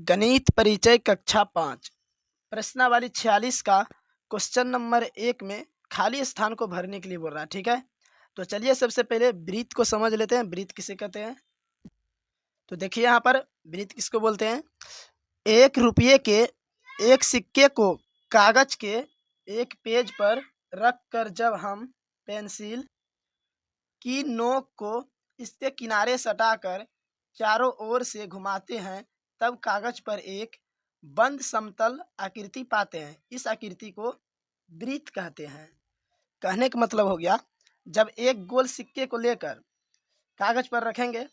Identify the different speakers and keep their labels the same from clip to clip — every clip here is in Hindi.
Speaker 1: गणित परिचय कक्षा 5 प्रश्नावली 46 का क्वेश्चन नंबर 1 में खाली स्थान को भरने के लिए बोल रहा है। ठीक है, तो चलिए सबसे पहले वृत्त को समझ लेते हैं। वृत्त किसे कहते हैं? तो देखिए यहाँ पर वृत्त किसको बोलते हैं। 1 रुपये के एक सिक्के को कागज के एक पेज पर रख कर जब हम पेंसिल की नोक को इसके किनारे सटाकर चारों ओर से घुमाते हैं, तब कागज पर एक बंद समतल आकृति पाते हैं। इस आकृति को वृत्त कहते हैं। कहने का मतलब हो गया, जब एक गोल सिक्के को लेकर कागज पर रखेंगे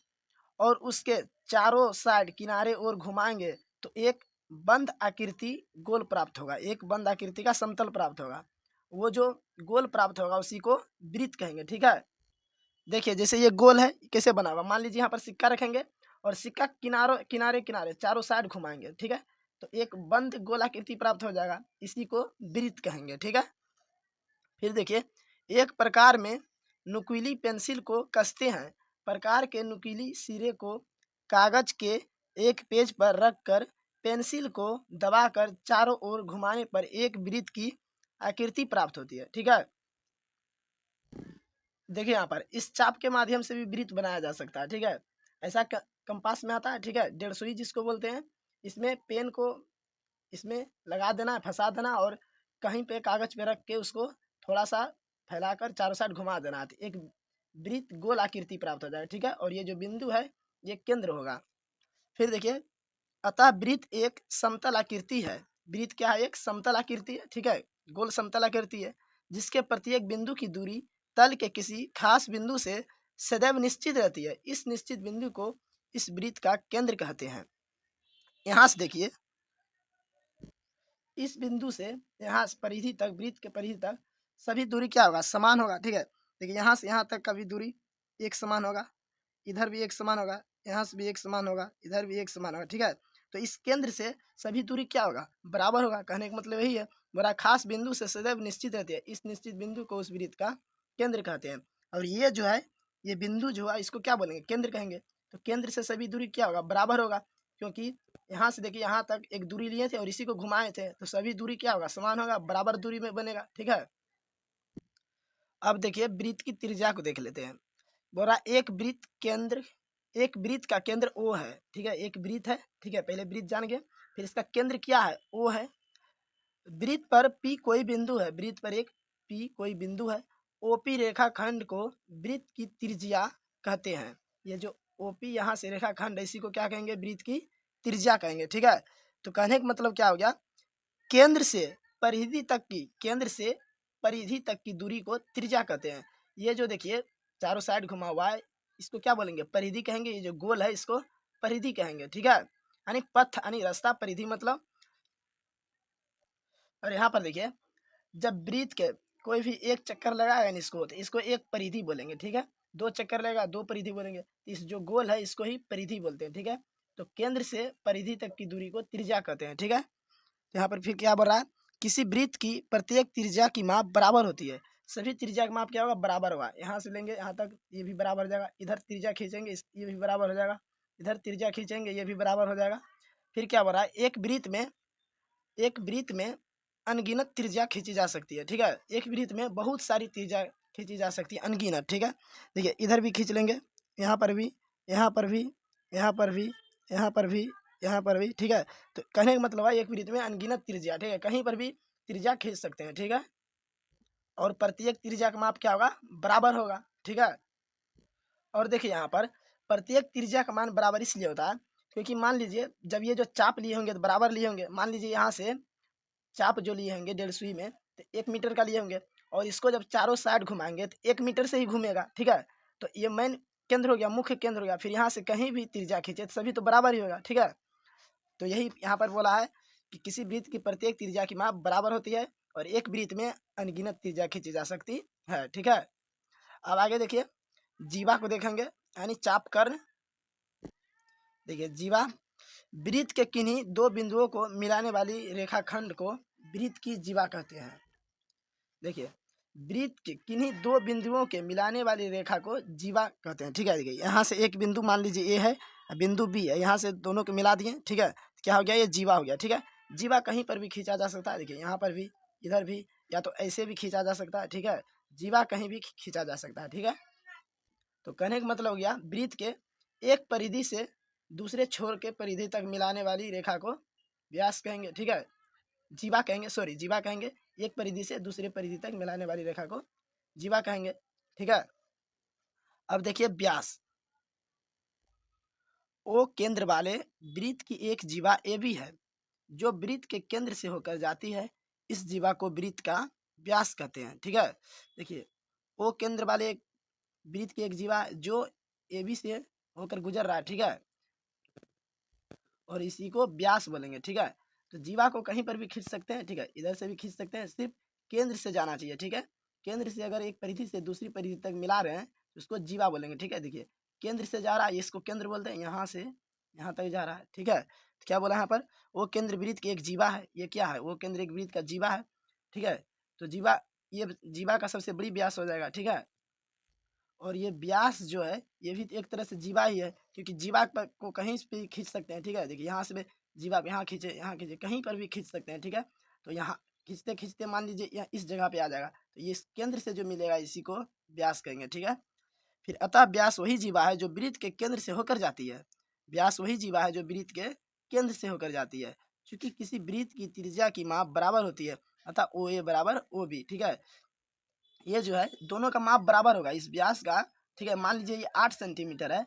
Speaker 1: और उसके चारों साइड किनारे और घुमाएंगे तो एक बंद आकृति गोल प्राप्त होगा, एक बंद आकृति का समतल प्राप्त होगा। वो जो गोल प्राप्त होगा उसी को वृत्त कहेंगे। ठीक है, देखिए जैसे ये गोल है, कैसे बना हुआ। मान लीजिए यहाँ पर सिक्का रखेंगे और सिक्का किनारे किनारे चारों साइड घुमाएंगे। ठीक है, तो एक बंद गोल आकृति प्राप्त हो जाएगा, इसी को वृत्त कहेंगे। ठीक है, फिर देखिए एक प्रकार में नुकीली पेंसिल को कसते हैं। प्रकार के नुकीली सिरे को कागज के एक पेज पर रखकर पेंसिल को दबाकर चारों ओर घुमाने पर एक वृत्त की आकृति प्राप्त होती है। ठीक है, देखिए यहाँ पर इस चाप के माध्यम से भी वृत्त बनाया जा सकता है। ठीक है, ऐसा कंपास में आता है। ठीक है, डेढ़ सुई जिसको बोलते हैं। इसमें पेन को इसमें लगा देना है, फंसा देना और कहीं पे कागज पे रख के उसको थोड़ा सा फैलाकर चारों साइड घुमा देना है, तो एक वृत्त गोल आकृति प्राप्त हो जाएगा। ठीक है, और ये जो बिंदु है ये केंद्र होगा। फिर देखिए, अतः वृत्त एक समतल आकृति है। वृत्त क्या है? एक समतल आकृति है। ठीक है, गोल समतल आकृति है जिसके प्रत्येक बिंदु की दूरी तल के किसी खास बिंदु से सदैव निश्चित रहती है। इस निश्चित बिंदु को इस वृत्त का केंद्र कहते हैं। यहाँ से देखिए, इस बिंदु से यहाँ परिधि तक, वृत्त के परिधि तक सभी दूरी क्या होगा? समान होगा। ठीक है, देखिए यहाँ से यहाँ तक का भी दूरी एक समान होगा, इधर भी एक समान होगा, यहाँ से भी एक समान होगा, इधर भी एक समान होगा। ठीक है, तो इस केंद्र से सभी दूरी क्या होगा? बराबर होगा। कहने का मतलब यही है, बड़ा खास बिंदु से सदैव निश्चित रहती है। इस निश्चित बिंदु को उस वृत्त का केंद्र कहते हैं। और ये जो है, ये बिंदु जो है इसको क्या बोलेंगे? केंद्र कहेंगे। तो केंद्र से सभी दूरी क्या होगा? बराबर होगा, क्योंकि यहाँ से देखिए यहाँ तक एक दूरी लिए थे और इसी को घुमाए थे, तो सभी दूरी क्या होगा? समान होगा, बराबर दूरी में बनेगा। ठीक है, अब देखिए वृत्त की त्रिज्या को देख लेते हैं। बोला एक वृत्त का केंद्र ओ है। ठीक है, एक वृत्त है। ठीक है, पहले वृत्त जान गए, फिर इसका केंद्र क्या है? ओ है। वृत्त पर पी कोई बिंदु है, वृत्त पर एक पी कोई बिंदु है। ओपी रेखाखंड को वृत्त की त्रिज्या कहते हैं। ये जो ओपी यहाँ से रेखाखंड है इसी को क्या कहेंगे? वृत्त की त्रिज्या कहेंगे। ठीक है, तो कहने का मतलब क्या हो गया? केंद्र से परिधि तक की, केंद्र से परिधि तक की दूरी को त्रिज्या कहते हैं। ये जो देखिए चारों साइड घुमा हुआ है इसको क्या बोलेंगे? परिधि कहेंगे। ये जो गोल है इसको परिधि कहेंगे। ठीक है, यानी पथ यानी रास्ता, परिधि मतलब। और यहाँ पर देखिए, जब वृत्त के कोई भी एक चक्कर लगाएगा इसको, तो इसको एक परिधि बोलेंगे। ठीक है, दो चक्कर लगेगा दो परिधि बोलेंगे। इस जो गोल है इसको ही परिधि बोलते हैं। ठीक है, तो केंद्र से परिधि तक की दूरी को त्रिज्या कहते हैं। ठीक है, तो यहाँ पर फिर क्या बोल रहा है? किसी वृत्त की प्रत्येक त्रिज्या की माप बराबर होती है। सभी त्रिज्या का माप क्या होगा? बराबर होगा। यहाँ से लेंगे यहाँ तक, ये भी बराबर हो जाएगा। इधर त्रिज्या खींचेंगे ये भी बराबर हो जाएगा। इधर त्रिज्या खींचेंगे ये भी बराबर हो जाएगा। फिर क्या बोल रहा है? एक वृत्त में अनगिनत त्रिज्या खींची जा सकती है। ठीक है, एक वृत्त में बहुत सारी त्रिज्या खींची जा सकती है, अनगिनत। ठीक है, देखिए इधर भी खींच लेंगे, यहाँ पर भी, यहाँ पर भी, यहाँ पर भी, यहाँ पर भी, यहाँ पर भी। ठीक है, तो कहने का मतलब है एक वृत्त में अनगिनत त्रिज्या, ठीक है, कहीं पर भी त्रिज्या खींच सकते हैं। ठीक है, और प्रत्येक त्रिज्या का माप क्या होगा? बराबर होगा। ठीक है, और देखिए यहाँ पर प्रत्येक त्रिज्या का मान बराबर इसलिए होता है क्योंकि मान लीजिए जब ये जो चाप लिए होंगे तो बराबर लिए होंगे। मान लीजिए यहाँ से चाप जो लिए होंगे डेढ़ सुई में, तो 1 मीटर का लिए होंगे और इसको जब चारों साइड घुमाएंगे तो 1 मीटर से ही घूमेगा। ठीक है, तो ये मेन केंद्र हो गया, मुख्य केंद्र हो गया। फिर यहाँ से कहीं भी त्रिज्या खींचे तो सभी तो बराबर ही होगा। ठीक है, तो यही यहाँ पर बोला है कि किसी वृत्त की प्रत्येक त्रिज्या की माप बराबर होती है और एक वृत्त में अनगिनत त्रिज्या खींची जा सकती है। ठीक है, अब आगे देखिए जीवा को देखेंगे, यानी चाप कर्ण। देखिए जीवा वृत्त के किन्हीं दो बिंदुओं को मिलाने वाली रेखाखंड को वृत्त की जीवा कहते हैं। देखिए वृत्त के किन्हीं दो बिंदुओं के मिलाने वाली रेखा को जीवा कहते हैं। ठीक है, देखिए यहाँ से एक बिंदु मान लीजिए ए है बिंदु बी है, यहाँ से दोनों को मिला दिए, ठीक है, क्या हो गया, ये जीवा हो गया, ठीक है। जीवा कहीं पर भी खींचा जा सकता है, देखिए यहाँ पर भी, इधर भी, या तो ऐसे भी खींचा जा सकता है, ठीक है। जीवा कहीं भी खींचा जा सकता है, ठीक है। तो कहने का मतलब हो गया, वृत्त के एक परिधि से दूसरे छोर के परिधि तक मिलाने वाली रेखा को व्यास कहेंगे, ठीक है, जीवा कहेंगे, सॉरी जीवा कहेंगे। एक परिधि से दूसरे परिधि तक मिलाने वाली रेखा को जीवा कहेंगे, ठीक है। अब देखिए व्यास, ओ केंद्र वाले वृत्त की एक जीवा ए भी है जो वृत्त के केंद्र से होकर जाती है, इस जीवा को वृत्त का व्यास कहते हैं, ठीक है। देखिए ओ केंद्र वाले वृत्त की एक जीवा जो ए बी से होकर गुजर रहा है, ठीक है, और इसी को व्यास बोलेंगे, ठीक है। तो जीवा को कहीं पर भी खींच सकते हैं, ठीक है, इधर से भी खींच सकते हैं, सिर्फ केंद्र से जाना चाहिए, ठीक है। केंद्र से अगर एक परिधि से दूसरी परिधि तक मिला रहे हैं तो उसको जीवा बोलेंगे, ठीक है। देखिए केंद्र से जा रहा है, इसको केंद्र बोलते हैं, यहाँ से यहाँ तक जा रहा है, ठीक है। तो क्या बोला यहाँ पर, वो केंद्र वृत्त की एक जीवा है, ये क्या है, वो केंद्र एक वृत्त का जीवा है, ठीक है। तो जीवा, ये जीवा का सबसे बड़ी व्यास हो जाएगा, ठीक है। और ये व्यास जो है ये भी एक तरह से जीवा ही है, क्योंकि जीवा को कहीं पे खींच सकते हैं, ठीक है। देखिए यहाँ से जीवा यहाँ खींचे, यहाँ खींचे, कहीं पर भी खींच सकते हैं, ठीक है। तो यहाँ खींचते खींचते मान लीजिए यहाँ इस जगह पे आ जाएगा, तो ये इस केंद्र से जो मिलेगा इसी को व्यास कहेंगे, ठीक है। फिर अतः व्यास वही जीवा है जो वृत्त के केंद्र से होकर जाती है, व्यास वही जीवा है जो वृत्त के केंद्र से होकर जाती है। क्योंकि किसी वृत्त की त्रिज्या की माप बराबर होती है, अतः ओ ए बराबर ओ बी, ठीक है। ये जो है दोनों का माप बराबर होगा इस व्यास का, ठीक है। मान लीजिए ये 8 सेंटीमीटर है,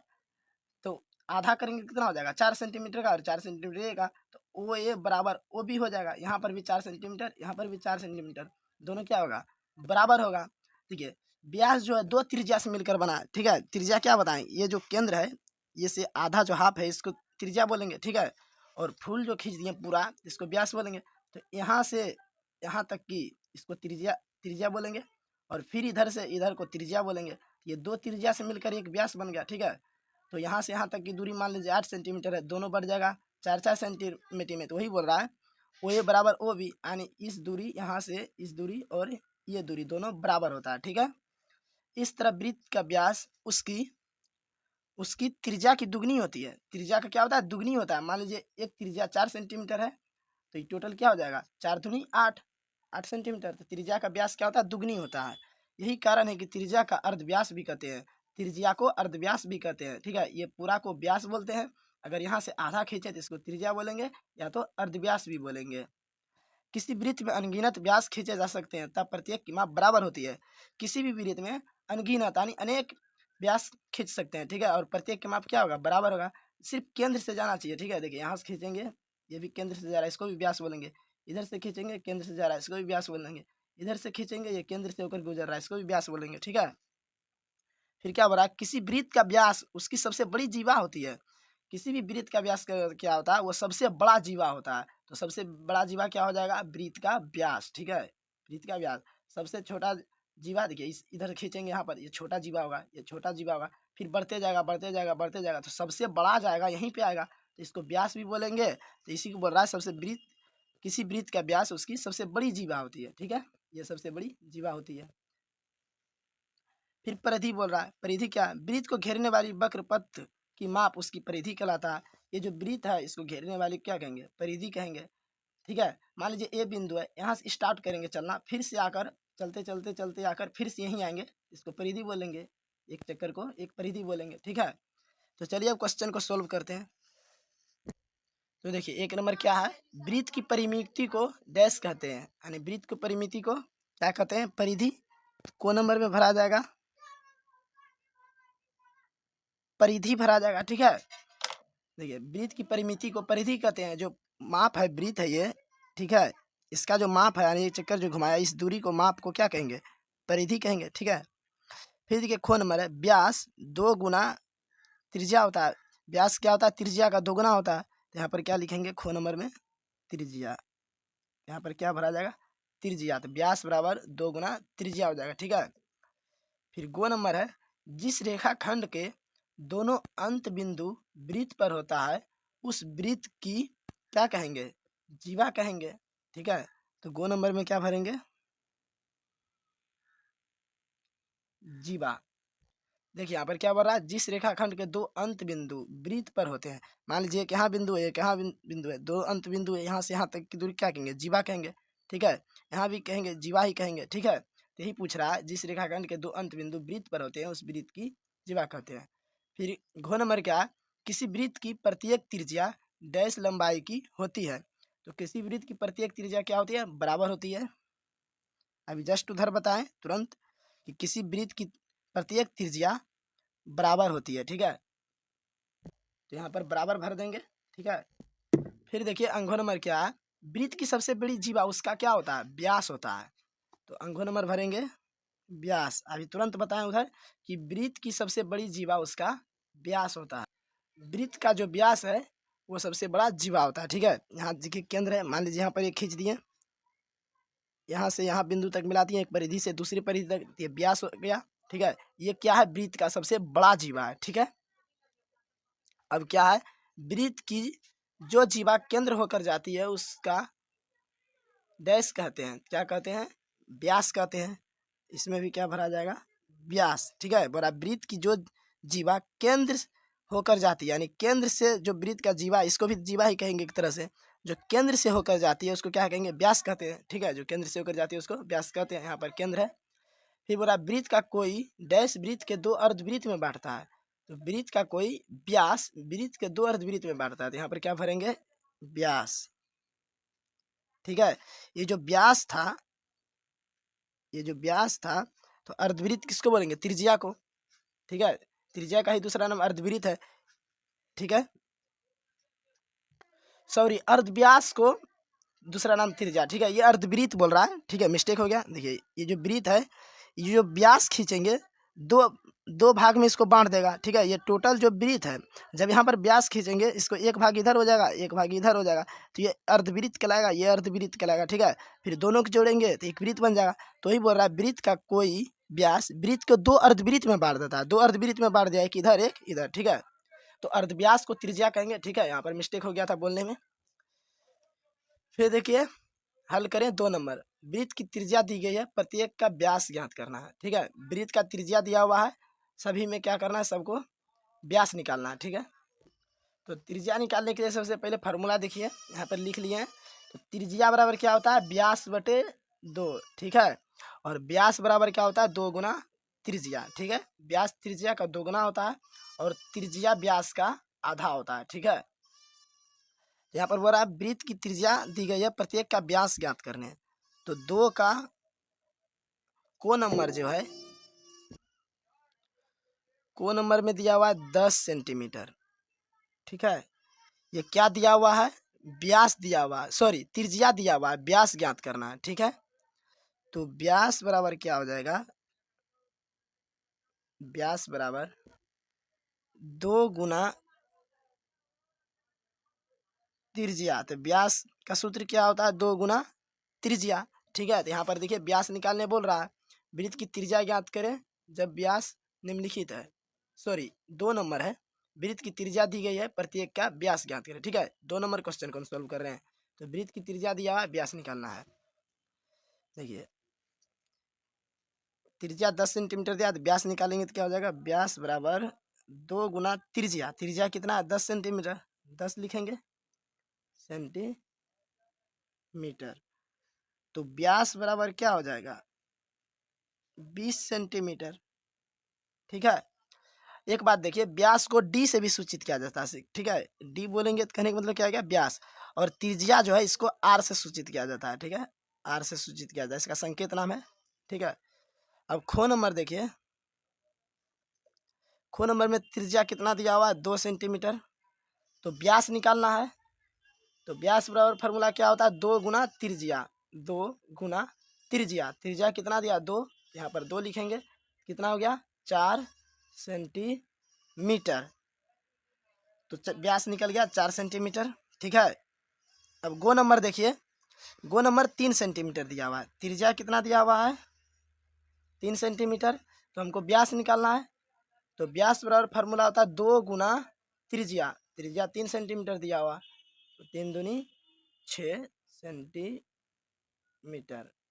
Speaker 1: तो आधा करेंगे कितना हो जाएगा, 4 सेंटीमीटर का, और 4 सेंटीमीटर का, तो ओ ए बराबर ओ बी हो जाएगा। यहाँ पर भी 4 सेंटीमीटर, यहाँ पर भी 4 सेंटीमीटर, दोनों क्या होगा, बराबर होगा, ठीक है। व्यास जो है दो त्रिज्या से मिलकर बना है, ठीक है। त्रिज्या क्या बताएं, ये जो केंद्र है ये से आधा जो हाफ है इसको त्रिज्या बोलेंगे, ठीक है। और फूल जो खींच दिए पूरा इसको व्यास बोलेंगे। तो यहाँ से यहाँ तक की इसको त्रिज्या त्रिज्या बोलेंगे, और फिर इधर से इधर को त्रिज्या बोलेंगे। ये दो त्रिज्या से मिलकर एक व्यास बन गया, ठीक है। तो यहाँ से यहाँ तक की दूरी मान लीजिए 8 सेंटीमीटर है, दोनों बढ़ जाएगा 4-4 सेंटीमीटर में। तो वही बोल रहा है ओ ए बराबर ओ बी, यानी इस दूरी यहाँ से इस दूरी और ये दूरी दोनों बराबर होता है, ठीक है। इस तरह वृत्त का व्यास उसकी उसकी त्रिज्या की दुगनी होती है। त्रिज्या का क्या होता है, दुगनी होता है। मान लीजिए एक त्रिज्या 4 सेंटीमीटर है, तो ये टोटल क्या हो जाएगा, 4 दूनी 8, 8 सेंटीमीटर। तो त्रिज्या का व्यास क्या होता है, दुगनी होता है। यही कारण है कि त्रिज्या का अर्धव्यास भी कहते हैं, त्रिज्या को अर्धव्यास भी कहते हैं, ठीक है। ये पूरा को व्यास बोलते हैं, अगर यहाँ से आधा खींचे तो इसको त्रिज्या बोलेंगे, या तो अर्धव्यास भी बोलेंगे। किसी वृत्त में अनगिनत व्यास खींचे जा सकते हैं, तब प्रत्येक की माप बराबर होती है। किसी भी वृत्त में अनगिनत यानी अनेक व्यास खींच सकते हैं, ठीक है, और प्रत्येक की माप क्या होगा, बराबर होगा। सिर्फ केंद्र से जाना चाहिए, ठीक है। देखिए यहाँ से खींचेंगे, ये भी केंद्र से जा रहा है, इसको भी व्यास बोलेंगे। इधर से खींचेंगे, केंद्र से जा रहा है, इसको भी व्यास बोलेंगे। इधर से खींचेंगे, ये केंद्र से होकर गुजर रहा है, इसको भी व्यास बोलेंगे, ठीक है। फिर क्या हो रहा है, किसी वृत्त का व्यास उसकी सबसे बड़ी जीवा होती है। किसी भी वृत्त का व्यास क्या होता है, वो सबसे बड़ा जीवा होता है। तो सबसे बड़ा जीवा क्या हो जाएगा, वृत्त का व्यास, ठीक है। वृत्त का व्यास सबसे छोटा जीवा, देखिए इस इधर खींचेंगे, यहाँ पर ये छोटा जीवा होगा, ये छोटा जीवा होगा, फिर बढ़ते जाएगा बढ़ते जाएगा बढ़ते जाएगा, तो सबसे बड़ा जाएगा यहीं पे आएगा, तो इसको व्यास भी बोलेंगे। तो इसी को बोल रहा है सबसे वृत्त, किसी वृत्त का व्यास उसकी सबसे बड़ी जीवा होती है, ठीक है। ये सबसे बड़ी जीवा होती है। फिर परिधि बोल रहा है, परिधि क्या है, वृत्त को घेरने वाली वक्र पथ की माप उसकी परिधि कहलाता है। ये जो वृत्त है इसको घेरने वाली क्या कहेंगे, परिधि कहेंगे, ठीक है। मान लीजिए ए बिंदु है, यहाँ से स्टार्ट करेंगे चलना, फिर से आकर चलते चलते चलते आकर फिर से यहीं आएंगे, इसको परिधि बोलेंगे, एक चक्कर को एक परिधि बोलेंगे, ठीक है। तो चलिए अब क्वेश्चन को सोल्व करते हैं। तो देखिए एक नंबर क्या है, वृत्त की परिमिति को डैश कहते हैं, यानी वृत्त की परिमिति को क्या कहते हैं, परिधि। को नंबर में भरा जाएगा, परिधि भरा जाएगा, ठीक है। देखिए वृत्त की परिमिति को परिधि कहते हैं, जो माप है वृत्त है ये, ठीक है, इसका जो माप है यानी चक्कर जो घुमाया इस दूरी को माप को क्या कहेंगे, परिधि कहेंगे, ठीक है। फिर देखिए ख नंबर है, व्यास 2 गुना त्रिज्या होता है। व्यास क्या होता है, त्रिज्या का 2 गुना होता है। तो यहाँ पर क्या लिखेंगे, ख नंबर में त्रिज्या, यहाँ पर क्या भरा जाएगा, त्रिज्या। तो व्यास बराबर 2 गुना त्रिज्या हो जाएगा, ठीक है। फिर गो नंबर है, जिस रेखा खंड के दोनों अंत बिंदु वृत्त पर होता है उस वृत्त की क्या कहेंगे, जीवा कहेंगे, ठीक है। तो गो नंबर में क्या भरेंगे, जीवा। देखिए यहाँ पर क्या बोल रहा है, जिस रेखाखंड के दो अंत बिंदु वृत्त पर होते हैं, मान लीजिए कि यहाँ बिंदु है, एक यहाँ बिंदु है, दो अंत बिंदु है, यहाँ से यहाँ तक की दूरी क्या कहेंगे, जीवा कहेंगे। ठीक है, यहाँ भी कहेंगे जीवा ही कहेंगे। ठीक है, तो यही पूछ रहा है, जिस रेखाखंड के दो अंत बिंदु वृत्त पर होते हैं उस वृत्त की जीवा कहते हैं। फिर घ नंबर क्या है, किसी वृत्त की प्रत्येक त्रिज्या डैश लंबाई की होती है। तो किसी वृत्त की प्रत्येक त्रिज्या क्या होती है, बराबर होती है। अभी जस्ट उधर बताएं तुरंत कि किसी वृत्त की प्रत्येक त्रिज्या बराबर होती है। ठीक है, तो यहाँ पर बराबर भर देंगे। ठीक है, फिर देखिए अंगो नंबर क्या है, वृत्त की सबसे बड़ी जीवा उसका क्या होता है, व्यास होता है। तो अंगो नंबर भरेंगे व्यास। अभी तुरंत बताएं उधर कि वृत्त की सबसे बड़ी जीवा उसका व्यास होता है। वृत्त का जो व्यास है वो सबसे बड़ा जीवा होता है। ठीक है, यहाँ देखिए केंद्र है, मान लीजिए यहाँ पर एक खींच दिए, यहाँ से यहाँ बिंदु तक मिलाती है, एक परिधि से दूसरी परिधि तक, ये व्यास हो गया। ठीक है, ये क्या है, वृत्त का सबसे बड़ा जीवा है। ठीक है, अब क्या है, वृत्त की जो जीवा केंद्र होकर जाती है उसका डैश कहते हैं, क्या कहते हैं, व्यास कहते हैं। इसमें भी क्या भरा जाएगा, व्यास। ठीक है, बोला वृत्त की जो जीवा केंद्र होकर जाती है, यानी केंद्र से जो वृत्त का जीवा, इसको भी जीवा ही कहेंगे एक तरह से, जो केंद्र से होकर जाती है उसको क्या कहेंगे, व्यास कहते हैं। ठीक है, जो केंद्र से होकर जाती है उसको व्यास कहते हैं। यहाँ पर केंद्र है। फिर बोला वृत्त का कोई डैश वृत्त के दो अर्धवृत्त में बांटता है। तो वृत्त का कोई व्यास वृत्त के दो अर्धवृत्त में बांटता है, तो यहाँ पर क्या भरेंगे, व्यास। ठीक है, ये जो व्यास था, ये जो व्यास था, तो अर्धवृत्त किसको बोलेंगे, त्रिज्या को। ठीक है, त्रिज्या का ही दूसरा नाम अर्धवृत्त है। ठीक है, सॉरी, अर्धव्यास को दूसरा नाम त्रिज्या। ठीक है, ये अर्धवृत्त बोल रहा है। ठीक है, मिस्टेक हो गया। देखिए ये जो वृत्त है, ये जो व्यास खींचेंगे, दो दो भाग में इसको बांट देगा। ठीक है, ये टोटल जो वृत्त है, जब यहाँ पर व्यास खींचेंगे इसको एक भाग इधर हो जाएगा, एक भाग इधर हो जाएगा, तो ये अर्धवृत्त कहलाएगा, ये अर्धवृत्त कहलाएगा। ठीक है, फिर दोनों को जोड़ेंगे तो एक वृत्त बन जाएगा। तो ही बोल रहा है वृत्त का कोई व्यास वृत्त को दो अर्धवृत्त में बांट देता है, दो अर्धवृत्त में बांट दिया, एक इधर एक इधर। ठीक है, तो अर्धव्यास को त्रिज्या कहेंगे। ठीक है, यहाँ पर मिस्टेक हो गया था बोलने में। फिर देखिए हल करें 2 नंबर, वृत्त की त्रिज्या दी गई है, प्रत्येक का व्यास ज्ञात करना है। ठीक है, वृत्त का त्रिज्या दिया हुआ है, सभी में क्या करना है, सबको व्यास निकालना है। ठीक है, तो त्रिज्या निकालने के लिए सबसे पहले फार्मूला देखिए, यहाँ पर लिख लिए हैं। तो त्रिज्या बराबर क्या होता है, व्यास बटे 2। ठीक है, और व्यास बराबर क्या होता है, 2 गुना त्रिज्या। ठीक है, व्यास त्रिज्या का 2 गुना होता है और त्रिज्या व्यास का आधा होता है। ठीक है, यहाँ पर बोल रहा है वृत्त की त्रिज्या दी गई है, प्रत्येक का व्यास ज्ञात करने हैं। तो 2 का को नंबर जो है, को नंबर में दिया हुआ है 10 सेंटीमीटर। ठीक है, ये क्या दिया हुआ है, व्यास दिया हुआ है, सॉरी त्रिज्या दिया हुआ है, व्यास ज्ञात करना है। ठीक है, तो व्यास बराबर क्या हो जाएगा, व्यास बराबर 2 गुना त्रिज्या। तो व्यास का सूत्र क्या होता है, 2 गुना त्रिज्या। ठीक है, तो यहाँ पर देखिए व्यास निकालने बोल रहा है, वृत्त की त्रिज्या ज्ञात करें जब व्यास निम्नलिखित है, सॉरी 2 नंबर है, वृत्त की त्रिज्या दी गई है, प्रत्येक का व्यास ज्ञात करें। ठीक है, 2 नंबर क्वेश्चन को हम सोल्व कर रहे हैं। तो वृत्त की त्रिज्या दिया हुआ है, व्यास निकालना है। देखिए त्रिज्या 10 सेंटीमीटर दिया, तो व्यास निकालेंगे तो क्या हो जाएगा, व्यास बराबर 2 गुना त्रिज्या। त्रिज्या कितना है, 10 सेंटीमीटर, 10 लिखेंगे सेंटीमीटर। तो व्यास बराबर क्या हो जाएगा, 20 सेंटीमीटर। ठीक है, एक बात देखिए, व्यास को डी से भी सूचित किया जाता है। ठीक है, डी बोलेंगे तो कहने का मतलब क्या है, व्यास। और त्रिज्या जो है इसको आर से सूचित किया जाता है। ठीक है, आर से सूचित किया जाता है, इसका संकेत नाम है। ठीक है, अब खो नंबर देखिए, खो नंबर में त्रिज्या कितना दिया हुआ है, 2 सेंटीमीटर। तो व्यास निकालना है, तो व्यास बराबर फार्मूला क्या होता है, 2 गुना त्रिज्या। 2 गुना त्रिज्या, त्रिज्या कितना दिया, 2, यहाँ पर 2 लिखेंगे, कितना हो गया, 4 सेंटीमीटर। तो व्यास निकल गया 4 सेंटीमीटर। ठीक है, अब गो नंबर देखिए, गो नंबर 3 सेंटीमीटर दिया हुआ है, त्रिज्या कितना दिया हुआ है, 3 सेंटीमीटर। तो हमको व्यास निकालना है, तो व्यास बराबर फार्मूला होता है 2 गुना त्रिज्या। त्रिज्या 3 सेंटीमीटर दिया हुआ, तो 3 दूनी 6 सेंटीमीटर।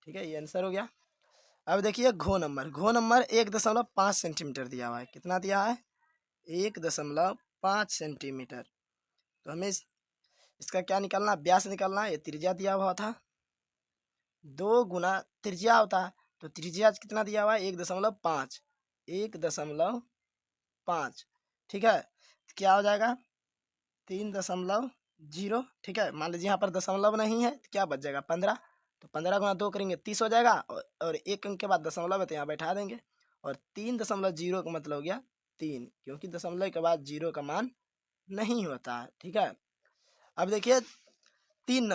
Speaker 1: ठीक है, ये आंसर हो गया। अब देखिए घो नंबर 1.5 सेंटीमीटर दिया हुआ है। कितना दिया है? 1.5 सेंटीमीटर। तो हमें इसका क्या निकालना? व्यास निकालना है। ये त्रिज्या दिया हुआ था, 2 गुना त्रिज्या होता है, तो त्रिज्या कितना दिया हुआ है? 1.5, 1.5। ठीक है, तो क्या हो जाएगा? 3.0। ठीक है, मान लीजिए यहाँ पर दशमलव नहीं है तो क्या बच जाएगा? 15। तो 15 गुना 2 करेंगे 30 हो जाएगा, और 1 अंक के बाद दशमलव है तो यहाँ बैठा देंगे। और 3.0 का मतलब हो गया 3, क्योंकि दशमलव के बाद 0 का मान नहीं होता है। ठीक है, अब देखिए 3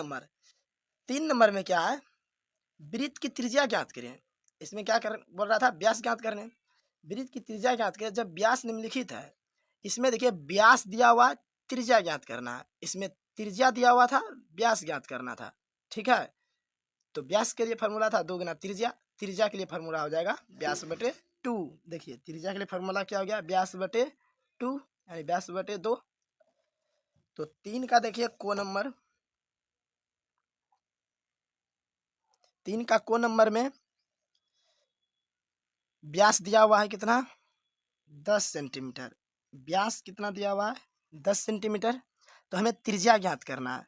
Speaker 1: नंबर में क्या है? वृत्त की त्रिज्या ज्ञात करें। इसमें क्या कर बोल रहा था? व्यास ज्ञात करने। वृत्त की त्रिज्या ज्ञात करें। जब व्यास निम्नलिखित है, इसमें देखिए व्यास दिया हुआ, त्रिज्या ज्ञात करना है। इसमें त्रिज्या दिया हुआ था, व्यास ज्ञात करना था। ठीक है, तो व्यास के लिए फॉर्मूला था 2 गुना त्रिज्या। त्रिज्या के लिए फॉर्मूला हो जाएगा व्यास बटे 2। देखिए त्रिज्या के लिए फॉर्मूला क्या हो गया? व्यास बटे 2, यानी व्यास बटे 2। तो 3 का देखिए को नंबर, 3 का को नंबर में व्यास दिया हुआ है कितना? 10 सेंटीमीटर। व्यास कितना दिया हुआ है? 10 सेंटीमीटर। तो हमें त्रिज्या ज्ञात करना है।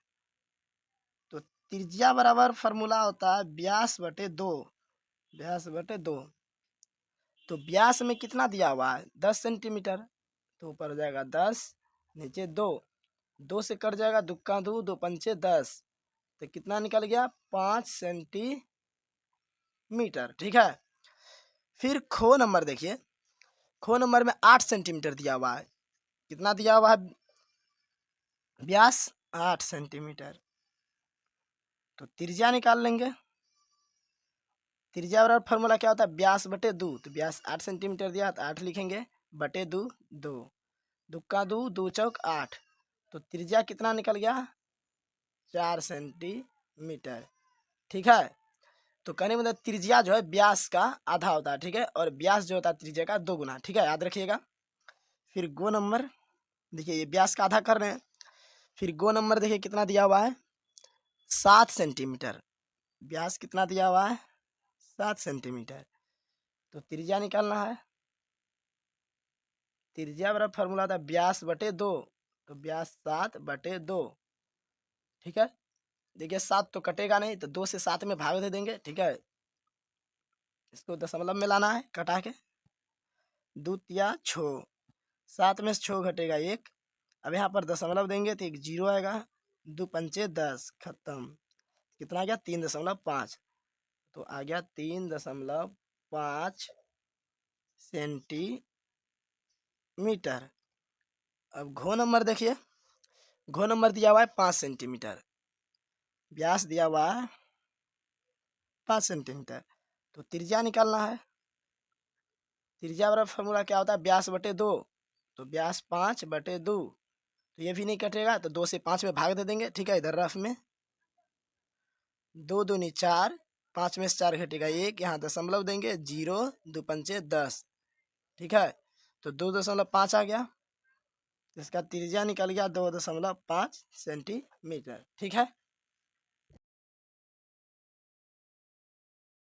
Speaker 1: तो त्रिज्या बराबर फॉर्मूला होता है व्यास बटे 2। व्यास बटे 2। तो व्यास में कितना दिया हुआ है? 10 सेंटीमीटर। तो ऊपर हो जाएगा 10, नीचे 2। 2 से कट जाएगा, दुक्का 2, 2 पंचे 10। तो कितना निकल गया? 5 सेंटीमीटर। ठीक है, फिर खो नंबर देखिए। खो नंबर में 8 सेंटीमीटर दिया हुआ है। कितना दिया हुआ है? व्यास 8 सेंटीमीटर। तो त्रिज्या निकाल लेंगे। त्रिज्या बराबर फॉर्मूला क्या होता है? व्यास बटे 2। तो व्यास 8 सेंटीमीटर दिया तो 8 लिखेंगे, बटे 2, 2। दुक्का 2, 2 चौक 8। तो त्रिज्या कितना निकल गया? 4 सेंटीमीटर। ठीक है, तो कहने मतलब त्रिज्या जो है व्यास का आधा होता है। ठीक है, और व्यास जो होता है त्रिज्या का 2 गुना। ठीक है, याद रखिएगा। फिर गो नंबर देखिए, ये व्यास का आधा कर रहे हैं। फिर गो नंबर देखिए कितना दिया हुआ है? 7 सेंटीमीटर। व्यास कितना दिया हुआ है? 7 सेंटीमीटर। तो त्रिज्या निकालना है। त्रिज्या बराबर फॉर्मूला था व्यास बटे 2। तो व्यास 7 बटे 2। ठीक है, देखिए 7 तो कटेगा नहीं, तो 2 से 7 में भाग दे देंगे। ठीक है, इसको दशमलव में लाना है कटा के। 2 तिया 6, 7 में से 6 घटेगा 1। अब यहाँ पर दशमलव देंगे तो एक 0 आएगा। 2 पंचे 10, खत्म। कितना आ गया? 3.5। तो आ गया 3.5 सेंटीमीटर। अब घो नंबर देखिए। घो नंबर दिया हुआ है 5 सेंटीमीटर। व्यास दिया हुआ है 5 सेंटीमीटर। तो त्रिज्या निकालना है। त्रिज्या बराबर फॉर्मूला क्या होता है? व्यास बटे 2। तो व्यास 5 बटे 2। तो ये भी नहीं कटेगा, तो 2 से 5 में भाग दे देंगे। ठीक है, इधर रफ में 2 दूनी 4, 5 में से 4 घटेगा 1। यहाँ दशमलव देंगे, 0, 2 पंचे 10। ठीक है, तो 2.5 आ गया। तो इसका त्रिज्या निकल गया 2.5 सेंटीमीटर। ठीक है।